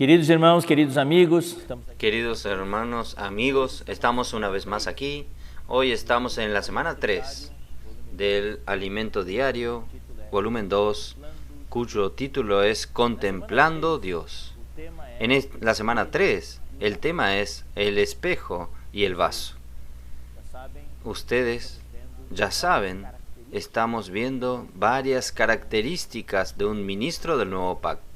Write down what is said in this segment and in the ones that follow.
Queridos irmãos, queridos amigos, Queridos hermanos, amigos, estamos una vez más aquí. Hoy estamos en la semana 3 del Alimento Diario, volumen 2, cuyo título es Contemplando Dios. En la semana 3, el tema es el espejo y el vaso. Ustedes ya saben, estamos viendo varias características de un ministro del Nuevo Pacto.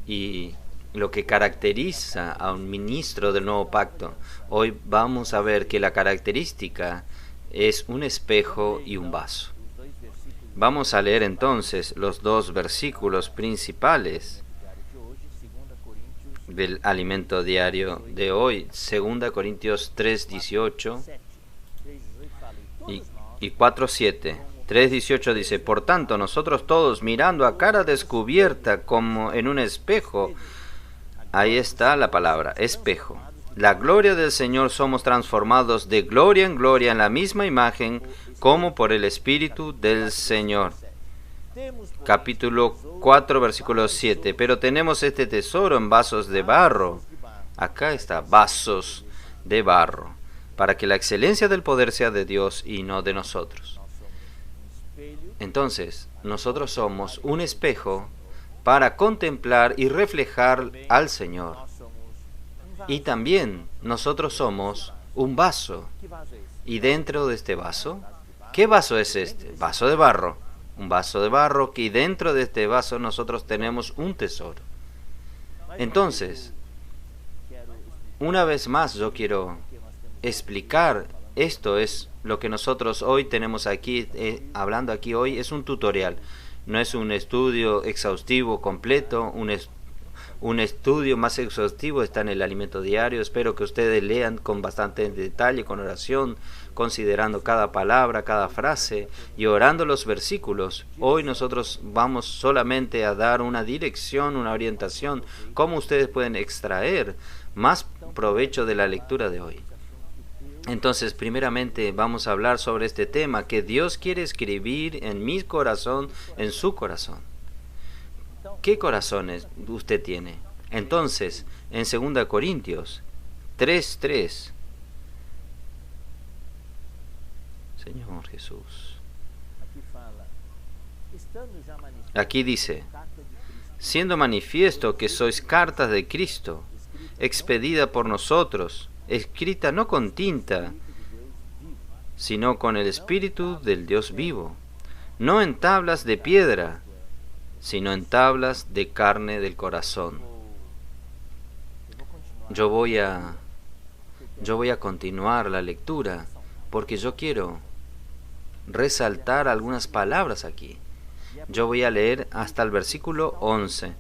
Y lo que caracteriza a un ministro del Nuevo Pacto, hoy vamos a ver que la característica es un espejo y un vaso. Vamos a leer entonces los dos versículos principales del alimento diario de hoy, 2 Corintios 3:18 y 4:7. 3:18 dice: por tanto, nosotros todos, mirando a cara descubierta como en un espejo, ahí está la palabra, espejo, la gloria del Señor, somos transformados de gloria en gloria en la misma imagen, como por el Espíritu del Señor. Capítulo 4, versículo 7. Pero tenemos este tesoro en vasos de barro. Acá está, vasos de barro, para que la excelencia del poder sea de Dios y no de nosotros. Entonces, nosotros somos un espejo para contemplar y reflejar al Señor. Y también nosotros somos un vaso. Y dentro de este vaso, ¿qué vaso es este? Vaso de barro. Un vaso de barro que dentro de este vaso nosotros tenemos un tesoro. Entonces, una vez más yo quiero explicar, esto es lo que nosotros hoy tenemos aquí, hablando aquí hoy, es un tutorial. No es un estudio exhaustivo completo, un estudio más exhaustivo está en el alimento diario. Espero que ustedes lean con bastante detalle, con oración, considerando cada palabra, cada frase y orando los versículos. Hoy nosotros vamos solamente a dar una dirección, una orientación, cómo ustedes pueden extraer más provecho de la lectura de hoy. Entonces, primeramente vamos a hablar sobre este tema que Dios quiere escribir en mi corazón, en su corazón. ¿Qué corazones usted tiene? Entonces, en 2 Corintios 3:3, Señor Jesús, aquí dice: siendo manifiesto que sois cartas de Cristo, expedida por nosotros, escrita no con tinta, sino con el Espíritu del Dios vivo, no en tablas de piedra, sino en tablas de carne del corazón. Yo voy a continuar la lectura, porque yo quiero resaltar algunas palabras aquí. Yo voy a leer hasta el versículo 11.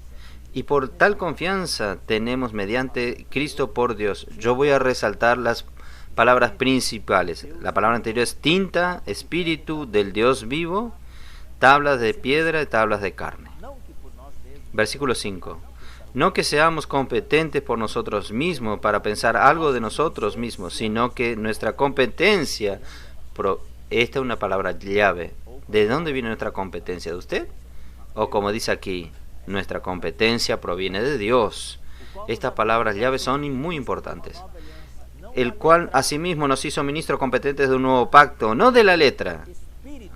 Y por tal confianza tenemos mediante Cristo por Dios. Yo voy a resaltar las palabras principales. La palabra anterior es tinta, espíritu del Dios vivo, tablas de piedra y tablas de carne. Versículo 5. No que seamos competentes por nosotros mismos para pensar algo de nosotros mismos, sino que nuestra competencia, esta es una palabra llave. ¿De dónde viene nuestra competencia? ¿De usted? O como dice aquí, nuestra competencia proviene de Dios. Estas palabras llave son muy importantes. El cual asimismo nos hizo ministros competentes de un nuevo pacto, no de la letra.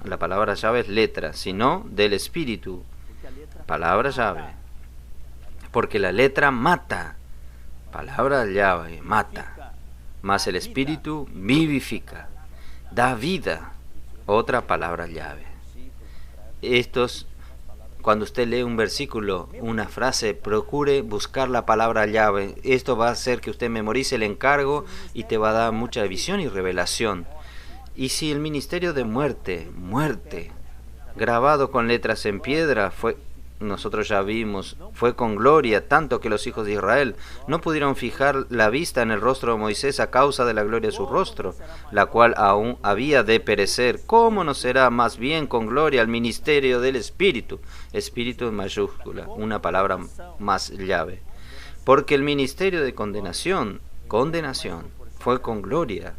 La palabra llave es letra, sino del espíritu. Palabra llave. Porque la letra mata. Palabra llave, mata. Mas el espíritu vivifica. Da vida. Otra palabra llave. Cuando usted lee un versículo, una frase, procure buscar la palabra llave. Esto va a hacer que usted memorice el encargo y te va a dar mucha visión y revelación. Y si el ministerio de muerte, grabado con letras en piedra, nosotros ya vimos, fue con gloria, tanto que los hijos de Israel no pudieron fijar la vista en el rostro de Moisés a causa de la gloria de su rostro, la cual aún había de perecer. ¿Cómo no será más bien con gloria el ministerio del Espíritu? Espíritu en mayúscula, una palabra más llave. Porque el ministerio de condenación, fue con gloria.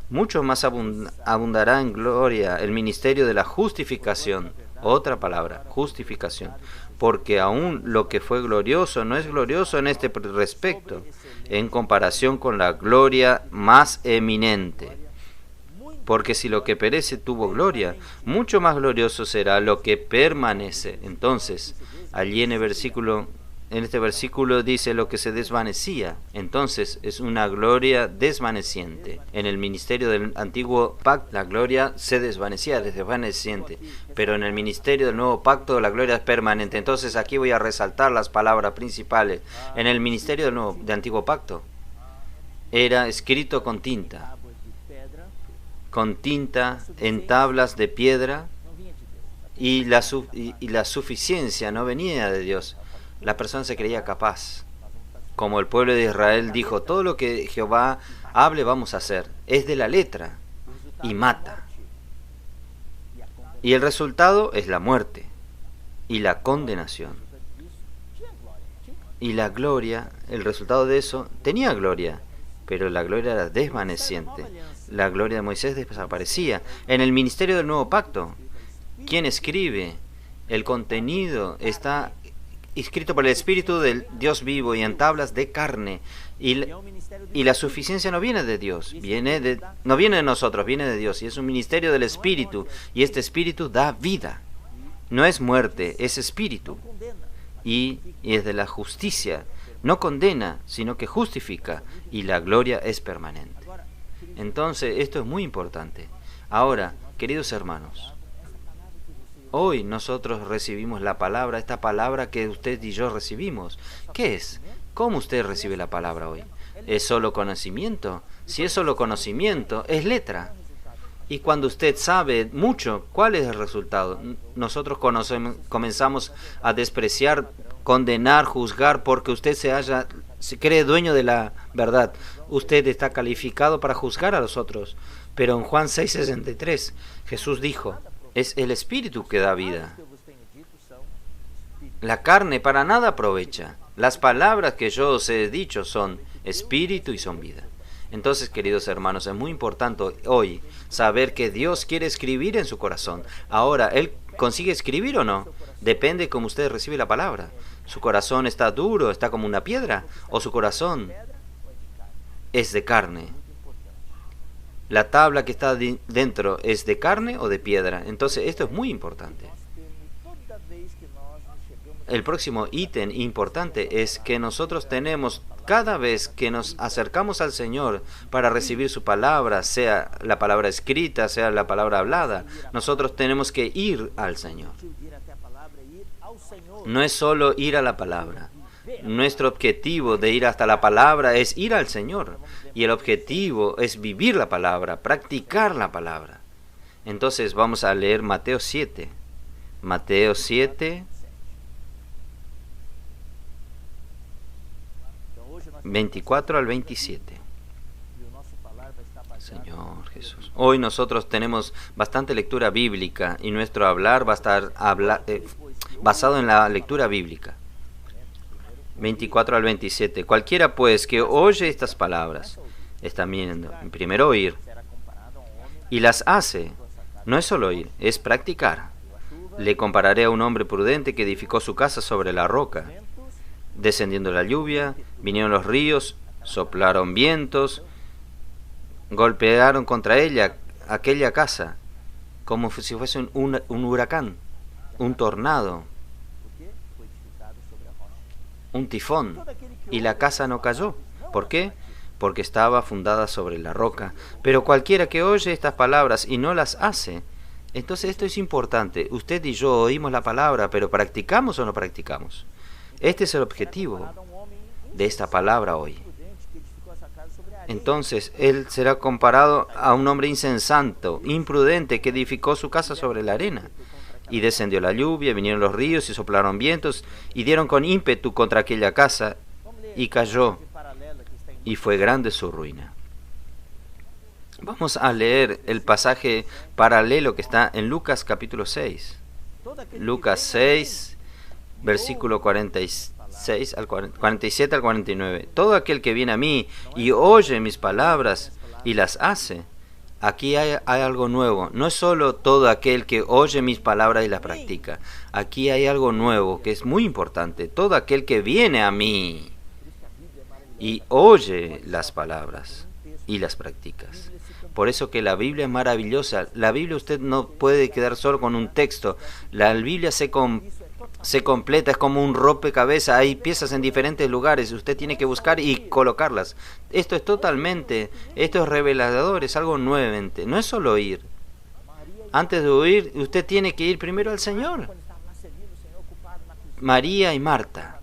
Mucho más abundará en gloria el ministerio de la justificación, Otra palabra, justificación. Porque aún lo que fue glorioso no es glorioso en este respecto, en comparación con la gloria más eminente. Porque si lo que perece tuvo gloria, mucho más glorioso será lo que permanece. Entonces, allí en este versículo dice lo que se desvanecía. Entonces, es una gloria desvaneciente. En el ministerio del antiguo pacto, la gloria se desvanecía, desvaneciente. Pero en el ministerio del nuevo pacto, la gloria es permanente. Entonces, aquí voy a resaltar las palabras principales. En el ministerio del antiguo pacto, era escrito con tinta en tablas de piedra, y la suficiencia no venía de Dios. La persona se creía capaz. Como el pueblo de Israel dijo, todo lo que Jehová hable vamos a hacer. Es de la letra y mata. Y el resultado es la muerte y la condenación. Y la gloria, el resultado de eso, tenía gloria, pero la gloria era desvaneciente. La gloria de Moisés desaparecía. En el ministerio del nuevo pacto, ¿quién escribe? El contenido está escrito por el Espíritu del Dios vivo y en tablas de carne. Y la suficiencia no viene de Dios, no viene de nosotros, viene de Dios. Y es un ministerio del Espíritu. Y este Espíritu da vida. No es muerte, es Espíritu. Y es de la justicia. No condena, sino que justifica. Y la gloria es permanente. Entonces, esto es muy importante. Ahora, queridos hermanos, hoy nosotros recibimos la palabra, esta palabra que usted y yo recibimos. ¿Qué es? ¿Cómo usted recibe la palabra hoy? ¿Es solo conocimiento? Si es solo conocimiento, es letra. Y cuando usted sabe mucho, ¿cuál es el resultado? Nosotros comenzamos a despreciar, condenar, juzgar, porque usted se cree dueño de la verdad. Usted está calificado para juzgar a los otros. Pero en Juan 6:63, Jesús dijo, es el Espíritu que da vida. La carne para nada aprovecha. Las palabras que yo os he dicho son Espíritu y son vida. Entonces, queridos hermanos, es muy importante hoy saber que Dios quiere escribir en su corazón. Ahora, ¿Él consigue escribir o no? Depende de cómo usted recibe la palabra. ¿Su corazón está duro, está como una piedra? ¿O su corazón es de carne? ¿La tabla que está dentro es de carne o de piedra? Entonces, esto es muy importante. El próximo ítem importante es que nosotros tenemos, cada vez que nos acercamos al Señor para recibir su palabra, sea la palabra escrita, sea la palabra hablada, nosotros tenemos que ir al Señor. No es solo ir a la palabra. Nuestro objetivo de ir hasta la palabra es ir al Señor. Y el objetivo es vivir la palabra, practicar la palabra. Entonces vamos a leer Mateo 7. Mateo 7, 24 al 27. Señor Jesús. Hoy nosotros tenemos bastante lectura bíblica y nuestro hablar va a estar basado en la lectura bíblica. 24 al 27. Cualquiera pues que oye estas palabras, está viendo, primero oír, y las hace, no es solo oír, es practicar. Le compararé a un hombre prudente que edificó su casa sobre la roca. Descendiendo la lluvia, vinieron los ríos, soplaron vientos, golpearon contra aquella casa, como si fuese un huracán, un tornado, un tifón, y la casa no cayó. ¿Por qué? Porque estaba fundada sobre la roca. Pero cualquiera que oye estas palabras y no las hace, entonces esto es importante. Usted y yo oímos la palabra, pero ¿practicamos o no practicamos? Este es el objetivo de esta palabra hoy. Entonces, él será comparado a un hombre insensato, imprudente, que edificó su casa sobre la arena. Y descendió la lluvia, vinieron los ríos y soplaron vientos, y dieron con ímpetu contra aquella casa, y cayó, y fue grande su ruina. Vamos a leer el pasaje paralelo que está en Lucas capítulo 6. Lucas 6, versículo 47 al 49. Todo aquel que viene a mí y oye mis palabras y las hace, Aquí hay algo nuevo. No es solo todo aquel que oye mis palabras y las practica. Aquí hay algo nuevo que es muy importante. Todo aquel que viene a mí y oye las palabras y las practicas. Por eso que la Biblia es maravillosa. La Biblia usted no puede quedar solo con un texto. La Biblia se completa, es como un rompecabezas. Hay piezas en diferentes lugares. Usted tiene que buscar y colocarlas. Esto es revelador, es algo nuevamente. No es solo oír. Antes de oír, usted tiene que ir primero al Señor. María y Marta.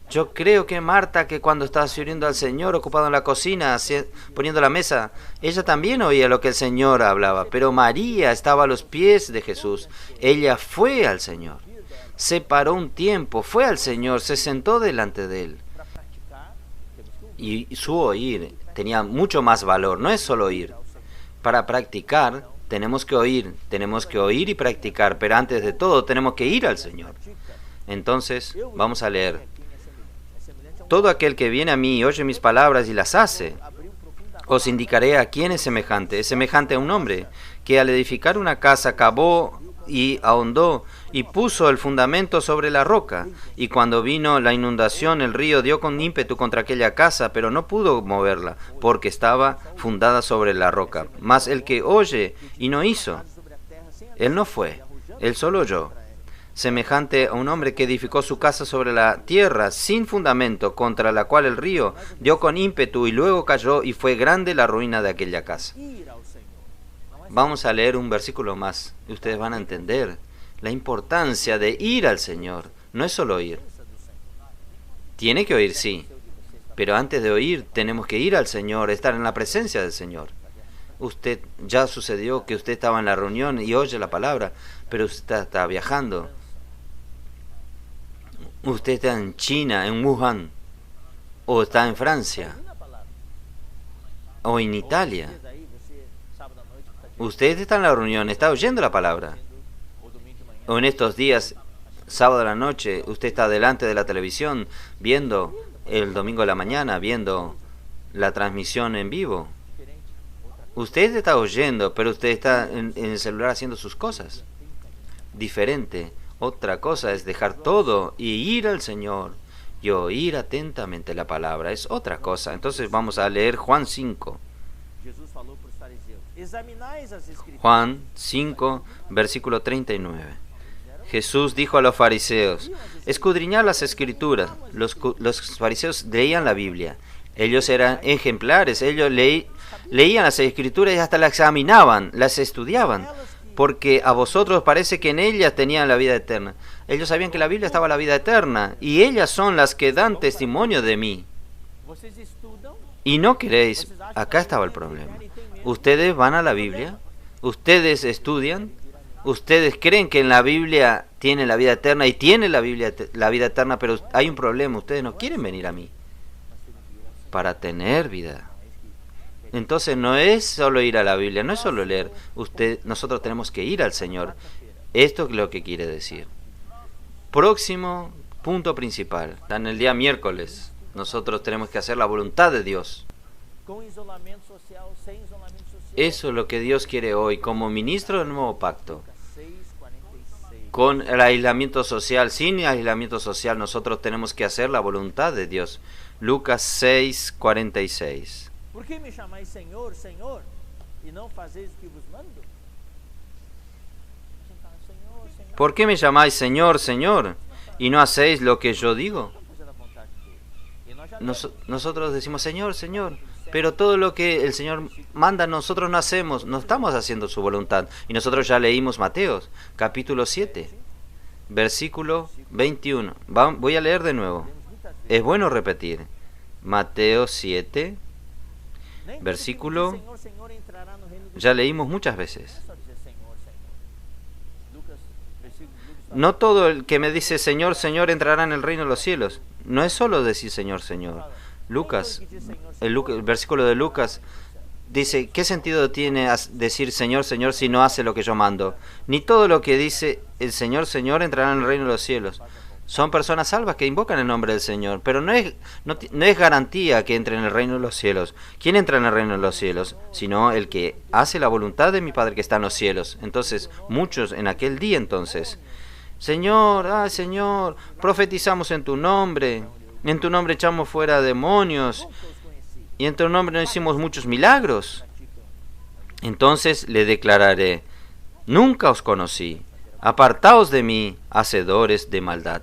Yo creo que Marta, que cuando estaba sirviendo al Señor, ocupado en la cocina, poniendo la mesa, ella también oía lo que el Señor hablaba. Pero María estaba a los pies de Jesús. Ella fue al Señor. Se paró un tiempo, fue al Señor, se sentó delante de Él. Y su oír tenía mucho más valor. No es solo oír. Para practicar, tenemos que oír y practicar. Pero antes de todo, tenemos que ir al Señor. Entonces, vamos a leer. Todo aquel que viene a mí y oye mis palabras y las hace, os indicaré a quién es semejante. Es semejante a un hombre que al edificar una casa cavó y ahondó y puso el fundamento sobre la roca. Y cuando vino la inundación, el río dio con ímpetu contra aquella casa, pero no pudo moverla, porque estaba fundada sobre la roca. Mas el que oye y no hizo, él no fue, él solo oyó. Semejante a un hombre que edificó su casa sobre la tierra sin fundamento, contra la cual el río dio con ímpetu y luego cayó, y fue grande la ruina de aquella casa. Vamos a leer un versículo más y ustedes van a entender la importancia de ir al Señor. No es solo oír. Tiene que oír, sí, pero antes de oír tenemos que ir al Señor, estar en la presencia del Señor. Usted, ya sucedió que usted estaba en la reunión y oye la palabra, pero usted está viajando. Usted está en China, en Wuhan, o está en Francia, o en Italia. Usted está en la reunión, está oyendo la palabra. O en estos días, sábado a la noche, usted está delante de la televisión, viendo el domingo de la mañana, viendo la transmisión en vivo. Usted está oyendo, pero usted está en el celular haciendo sus cosas. Diferente. Otra cosa es dejar todo y ir al Señor y oír atentamente la palabra. Es otra cosa. Entonces vamos a leer Juan 5. Juan 5, versículo 39. Jesús dijo a los fariseos, escudriñad las Escrituras. Los fariseos leían la Biblia. Ellos eran ejemplares. Ellos leían las Escrituras y hasta las examinaban, las estudiaban. Porque a vosotros parece que en ellas tenían la vida eterna. Ellos sabían que en la Biblia estaba la vida eterna, y ellas son las que dan testimonio de mí. Y no queréis. Acá estaba el problema. Ustedes van a la Biblia, ustedes estudian, ustedes creen que en la Biblia tienen la vida eterna, y tienen la Biblia la vida eterna, pero hay un problema. Ustedes no quieren venir a mí para tener vida. Entonces no es solo ir a la Biblia, no es solo leer. Nosotros tenemos que ir al Señor. Esto es lo que quiere decir. Próximo punto principal. En el día miércoles, nosotros tenemos que hacer la voluntad de Dios. Eso es lo que Dios quiere hoy, como ministro del nuevo pacto. Con el aislamiento social, sin aislamiento social, nosotros tenemos que hacer la voluntad de Dios. Lucas 6, 46. ¿Por qué me llamáis Señor, Señor, y no hacéis lo que vos mando? ¿Por qué me llamáis Señor, Señor, y no hacéis lo que yo digo? Nosotros decimos Señor, Señor, pero todo lo que el Señor manda nosotros no hacemos, no estamos haciendo su voluntad. Y nosotros ya leímos Mateo, capítulo 7, versículo 21. Voy a leer de nuevo. Es bueno repetir. Mateo 7, versículo, ya leímos muchas veces. No todo el que me dice Señor, Señor entrará en el reino de los cielos. No es solo decir Señor, Señor. El versículo de Lucas dice, ¿qué sentido tiene decir Señor, Señor si no hace lo que yo mando? Ni todo lo que dice el Señor, Señor entrará en el reino de los cielos, Son personas salvas que invocan el nombre del Señor, pero no es garantía que entre en el reino de los cielos. ¿Quién entra en el reino de los cielos? Sino el que hace la voluntad de mi Padre que está en los cielos. Entonces, muchos en aquel día entonces, Señor, Señor, profetizamos en tu nombre echamos fuera demonios, y en tu nombre no hicimos muchos milagros. Entonces le declararé, nunca os conocí, apartaos de mí, hacedores de maldad.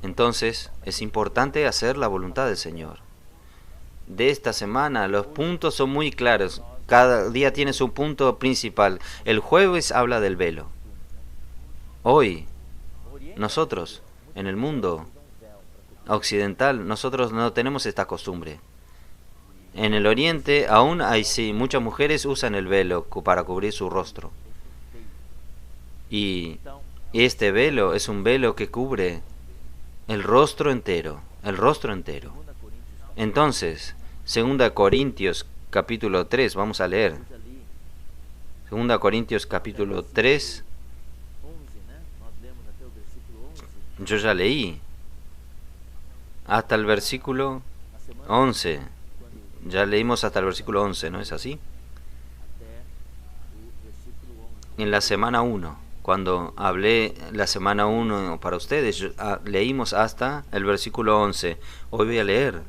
Entonces es importante hacer la voluntad del Señor. De esta semana los puntos son muy claros, cada día tiene su punto principal. El jueves habla del velo. Hoy, nosotros, en el mundo occidental, nosotros no tenemos esta costumbre. En el oriente aún hay muchas mujeres usan el velo para cubrir su rostro. Y este velo es un velo que cubre el rostro entero, Entonces, 2 Corintios capítulo 3, vamos a leer. 2 Corintios capítulo 3. Yo ya leí hasta el versículo 11. Ya leímos hasta el versículo 11, ¿no es así? En la semana 1, cuando hablé la semana 1 para ustedes, leímos hasta el versículo 11. Hoy voy a leer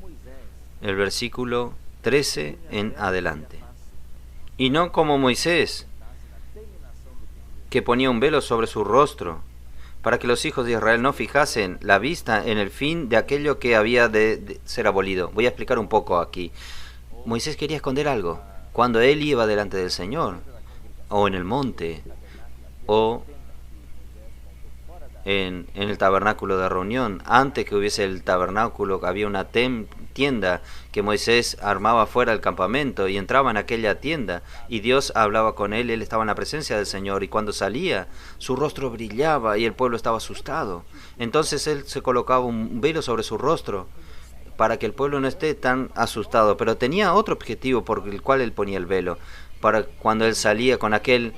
el versículo 13 en adelante. Y no como Moisés, que ponía un velo sobre su rostro, para que los hijos de Israel no fijasen la vista en el fin de aquello que había de ser abolido. Voy a explicar un poco aquí. Moisés quería esconder algo. Cuando él iba delante del Señor, o en el monte, o en el tabernáculo de reunión, antes que hubiese el tabernáculo, había una tienda que Moisés armaba fuera del campamento y entraba en aquella tienda y Dios hablaba con él estaba en la presencia del Señor, y cuando salía su rostro brillaba y el pueblo estaba asustado. Entonces él se colocaba un velo sobre su rostro para que el pueblo no esté tan asustado, pero tenía otro objetivo por el cual él ponía el velo. Para cuando él salía con aquel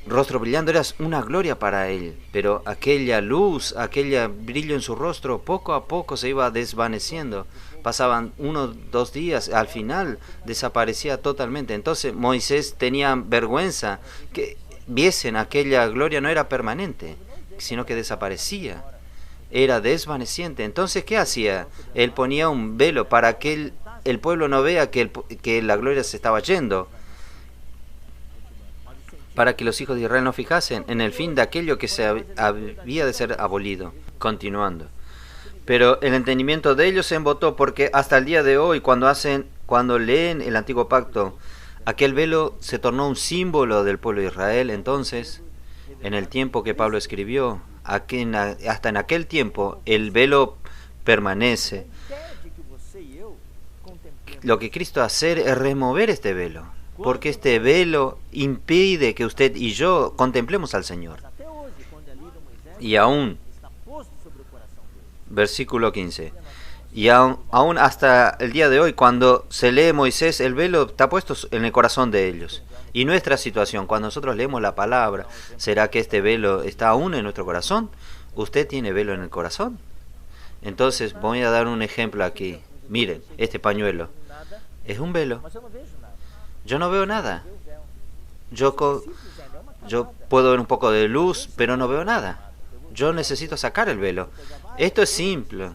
rostro brillando, era una gloria para él, pero aquella luz, aquel brillo en su rostro, poco a poco se iba desvaneciendo. Pasaban 1 o 2 días, al final desaparecía totalmente. Entonces Moisés tenía vergüenza que viesen aquella gloria, no era permanente, sino que desaparecía, era desvaneciente. Entonces, ¿qué hacía? Él ponía un velo para que el pueblo no vea que la gloria se estaba yendo, para que los hijos de Israel no fijasen en el fin de aquello que se había de ser abolido. Continuando. Pero el entendimiento de ellos se embotó, porque hasta el día de hoy, cuando leen el antiguo pacto, aquel velo se tornó un símbolo del pueblo de Israel. Entonces, en el tiempo que Pablo escribió, hasta en aquel tiempo, el velo permanece. Lo que Cristo hace es remover este velo, porque este velo impide que usted y yo contemplemos al Señor. Y aún, versículo 15, y aún hasta el día de hoy, cuando se lee Moisés, el velo está puesto en el corazón de ellos. Y nuestra situación, cuando nosotros leemos la palabra, ¿será que este velo está aún en nuestro corazón? ¿Usted tiene velo en el corazón? Entonces voy a dar un ejemplo aquí. Miren, este pañuelo es un velo. Yo no veo nada. Yo puedo ver un poco de luz, pero no veo nada. Yo necesito sacar el velo. Esto es simple.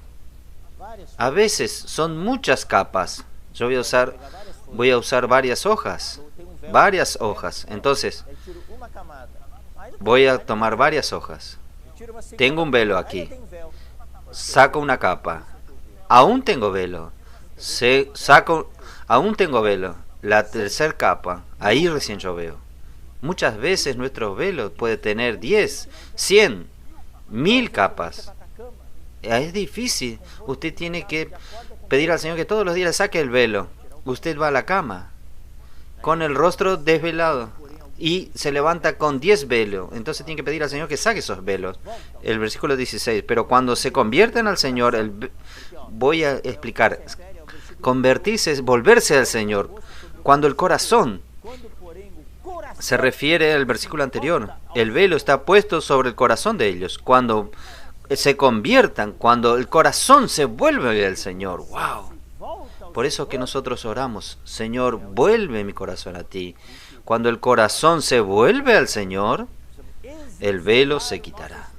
A veces son muchas capas. Yo voy a usar varias hojas. Entonces, voy a tomar varias hojas. Tengo un velo aquí. Saco una capa. Aún tengo velo. Aún tengo velo. La tercera capa, ahí recién yo veo. Muchas veces nuestro velo puede tener 10, 100, 1000 capas. Es difícil. Usted tiene que pedir al Señor que todos los días le saque el velo. Usted va a la cama con el rostro desvelado y se levanta con 10 velos. Entonces tiene que pedir al Señor que saque esos velos. El versículo 16. Pero cuando se convierten al Señor, voy a explicar. Convertirse es volverse al Señor. Cuando el corazón se refiere al versículo anterior. El velo está puesto sobre el corazón de ellos. Cuando se conviertan, cuando el corazón se vuelve al Señor. ¡Wow! Por eso que nosotros oramos, Señor, vuelve mi corazón a ti. Cuando el corazón se vuelve al Señor, el velo se quitará.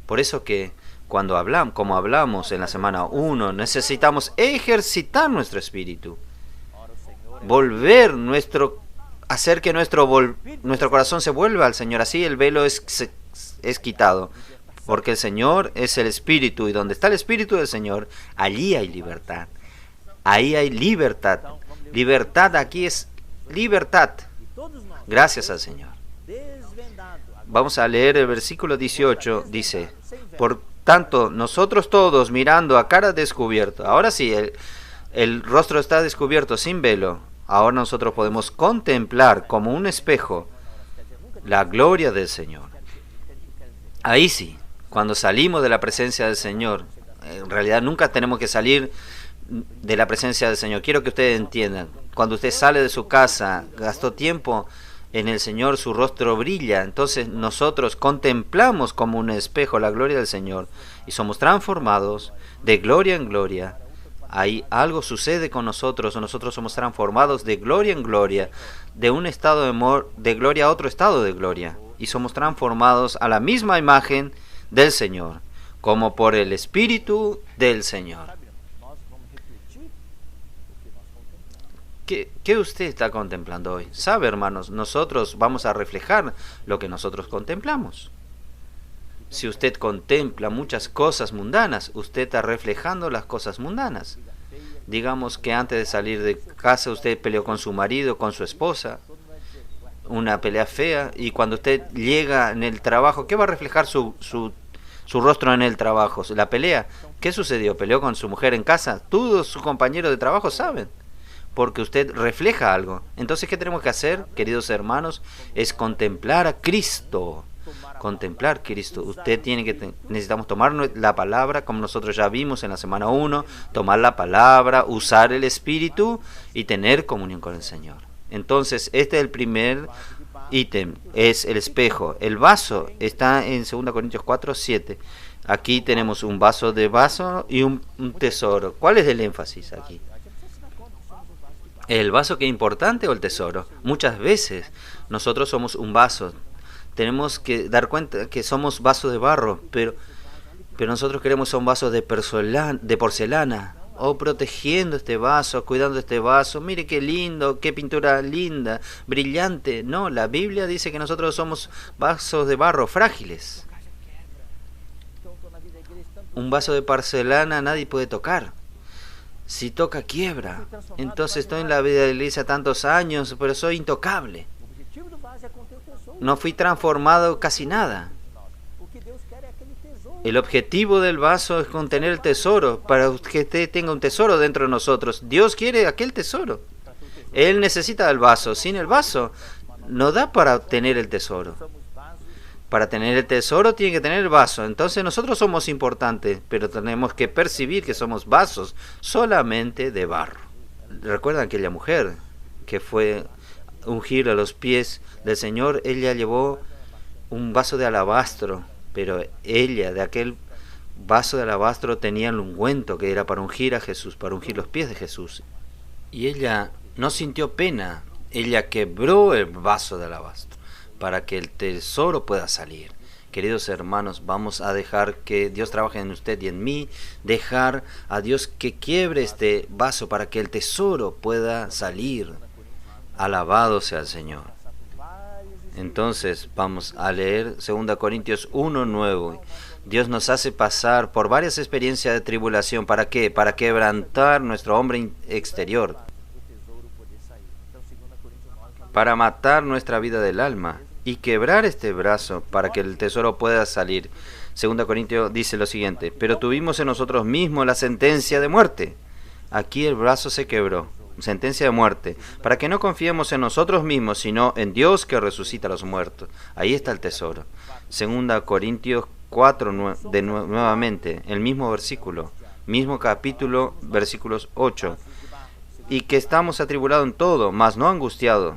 Por eso que cuando hablamos, como hablamos en la semana 1, necesitamos ejercitar nuestro espíritu. Hacer que nuestro corazón se vuelva al Señor. Así el velo es quitado. Porque el Señor es el Espíritu. Y donde está el Espíritu del Señor, allí hay libertad. Ahí hay libertad. Libertad aquí es libertad. Gracias al Señor. Vamos a leer el versículo 18. Dice, por tanto, nosotros todos mirando a cara descubierta. Ahora sí, el rostro está descubierto sin velo. Ahora nosotros podemos contemplar como un espejo la gloria del Señor. Ahí sí, cuando salimos de la presencia del Señor, en realidad nunca tenemos que salir de la presencia del Señor. Quiero que ustedes entiendan, cuando usted sale de su casa, gastó tiempo en el Señor, su rostro brilla. Entonces nosotros contemplamos como un espejo la gloria del Señor y somos transformados de gloria en gloria. Ahí algo sucede con nosotros, nosotros somos transformados de gloria en gloria, de un estado de gloria a otro estado de gloria, y somos transformados a la misma imagen del Señor, como por el Espíritu del Señor. ¿Qué usted está contemplando hoy? ¿Sabe, hermanos? Nosotros vamos a reflejar lo que nosotros contemplamos. Si usted contempla muchas cosas mundanas, usted está reflejando las cosas mundanas. Digamos que antes de salir de casa usted peleó con su marido, con su esposa, una pelea fea, y cuando usted llega en el trabajo, ¿qué va a reflejar su rostro en el trabajo? ¿La pelea? ¿Qué sucedió? ¿Peleó con su mujer en casa? Todos sus compañeros de trabajo saben, porque usted refleja algo. Entonces, ¿qué tenemos que hacer, queridos hermanos? Es contemplar a Cristo. Contemplar a Cristo. Usted tiene que necesitamos tomar la palabra, como nosotros ya vimos en la semana 1, tomar la palabra, usar el Espíritu y tener comunión con el Señor. Entonces, este es el primer ítem, es el espejo. El vaso está en 2 Corintios 4, 7. Aquí tenemos un vaso y un tesoro. ¿Cuál es el énfasis aquí? ¿El vaso que es importante o el tesoro? Muchas veces nosotros somos un vaso. Tenemos que dar cuenta que somos vasos de barro, pero nosotros queremos un vaso de porcelana. Protegiendo este vaso, cuidando este vaso. Mire qué lindo, qué pintura linda, brillante. No, la Biblia dice que nosotros somos vasos de barro, frágiles. Un vaso de porcelana nadie puede tocar. Si toca, quiebra. Entonces estoy en la vida de la iglesia tantos años, pero soy intocable. No fui transformado casi nada. El objetivo del vaso es contener el tesoro, para que usted tenga un tesoro dentro de nosotros. Dios quiere aquel tesoro. Él necesita el vaso. Sin el vaso no da para obtener el tesoro. Para tener el tesoro tiene que tener el vaso. Entonces nosotros somos importantes, pero tenemos que percibir que somos vasos solamente de barro. ¿Recuerdan aquella mujer que fue ungir a los pies del Señor? Ella llevó un vaso de alabastro, pero ella de aquel vaso de alabastro tenía el ungüento que era para ungir a Jesús, para ungir los pies de Jesús. Y ella no sintió pena, ella quebró el vaso de alabastro para que el tesoro pueda salir. Queridos hermanos, vamos a dejar que Dios trabaje en usted y en mí, dejar a Dios que quiebre este vaso para que el tesoro pueda salir. Alabado sea el Señor. Entonces vamos a leer 2 Corintios 1:9. Dios nos hace pasar por varias experiencias de tribulación. ¿Para qué? Para quebrantar nuestro hombre exterior, para matar nuestra vida del alma y quebrar este brazo para que el tesoro pueda salir. 2 Corintios dice lo siguiente: pero tuvimos en nosotros mismos la sentencia de muerte. Aquí el brazo se quebró. Sentencia de muerte, para que no confiemos en nosotros mismos, sino en Dios que resucita a los muertos. Ahí está el tesoro. 2 Corintios 4, nuevamente, el mismo versículo, mismo capítulo, versículos 8. Y que estamos atribulados en todo, mas no angustiados.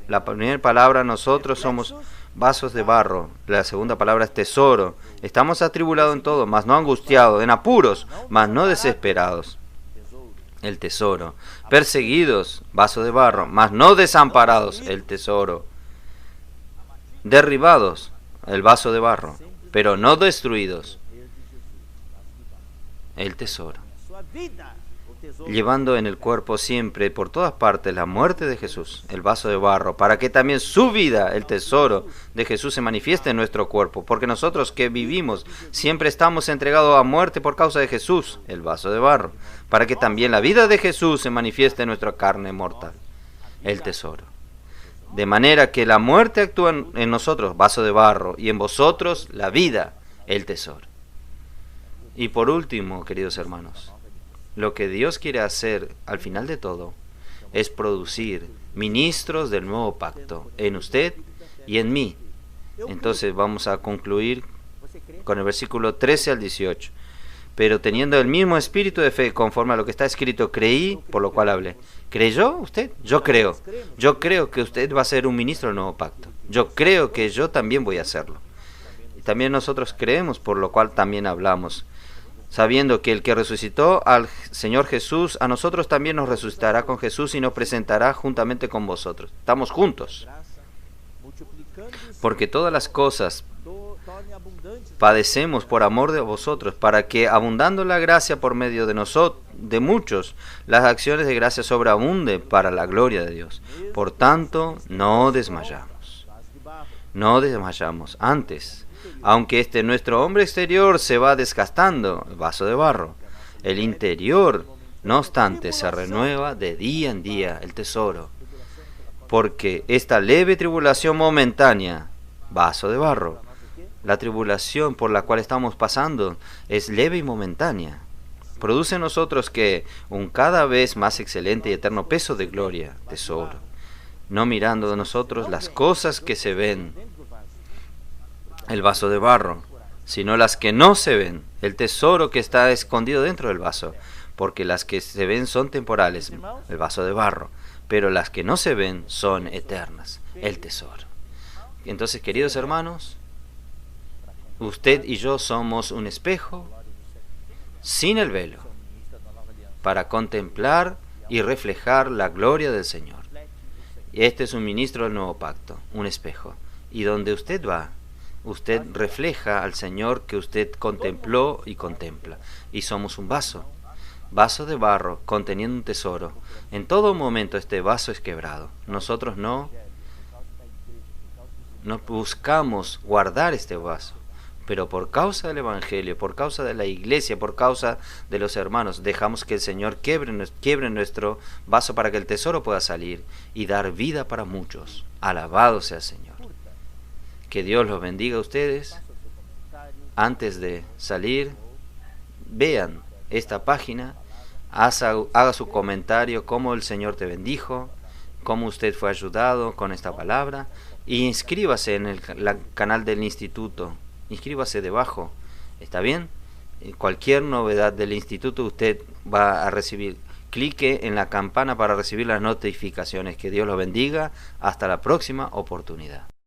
La primera palabra, nosotros somos vasos de barro. La segunda palabra es tesoro. Estamos atribulados en todo, mas no angustiados, en apuros, mas no desesperados. El tesoro. Perseguidos, vaso de barro, mas no desamparados, el tesoro. Derribados, el vaso de barro, pero no destruidos, el tesoro. Llevando en el cuerpo siempre, por todas partes, la muerte de Jesús, el vaso de barro, para que también su vida, el tesoro de Jesús, se manifieste en nuestro cuerpo, porque nosotros que vivimos siempre estamos entregados a muerte por causa de Jesús, el vaso de barro, para que también la vida de Jesús se manifieste en nuestra carne mortal, el tesoro. De manera que la muerte actúa en nosotros, vaso de barro, y en vosotros la vida, el tesoro. Y por último, queridos hermanos, lo que Dios quiere hacer al final de todo es producir ministros del nuevo pacto en usted y en mí. Entonces vamos a concluir con el versículo 13 al 18. Pero teniendo el mismo espíritu de fe, conforme a lo que está escrito, creí, por lo cual hablé. ¿Creyó usted? Yo creo. Yo creo que usted va a ser un ministro del nuevo pacto. Yo creo que yo también voy a hacerlo. Y también nosotros creemos, por lo cual también hablamos, sabiendo que el que resucitó al Señor Jesús, a nosotros también nos resucitará con Jesús y nos presentará juntamente con vosotros. Estamos juntos. Porque todas las cosas padecemos por amor de vosotros, para que, abundando la gracia por medio de nosotros, de muchos, las acciones de gracia sobreabunden para la gloria de Dios. Por tanto, no desmayamos. No desmayamos. Antes, aunque nuestro hombre exterior se va desgastando, el vaso de barro, el interior, no obstante, se renueva de día en día, el tesoro. Porque esta leve tribulación momentánea, vaso de barro, la tribulación por la cual estamos pasando es leve y momentánea, produce en nosotros que un cada vez más excelente y eterno peso de gloria, tesoro, no mirando de nosotros las cosas que se ven, el vaso de barro, sino las que no se ven, el tesoro que está escondido dentro del vaso, porque las que se ven son temporales, el vaso de barro, pero las que no se ven son eternas, el tesoro. Entonces, queridos hermanos, usted y yo somos un espejo sin el velo para contemplar y reflejar la gloria del Señor. Este es un ministro del nuevo pacto, un espejo. Y donde usted va, usted refleja al Señor que usted contempló y contempla. Y somos un vaso, vaso de barro conteniendo un tesoro. En todo momento este vaso es quebrado. Nosotros no buscamos guardar este vaso, pero por causa del Evangelio, por causa de la iglesia, por causa de los hermanos, dejamos que el Señor quiebre nuestro vaso para que el tesoro pueda salir y dar vida para muchos. Alabado sea el Señor. Que Dios los bendiga a ustedes. Antes de salir, vean esta página, haga su comentario, cómo el Señor te bendijo, cómo usted fue ayudado con esta palabra, y inscríbase en el canal del instituto. Inscríbase debajo, ¿está bien? Cualquier novedad del instituto usted va a recibir. Clique en la campana para recibir las notificaciones. Que Dios los bendiga. Hasta la próxima oportunidad.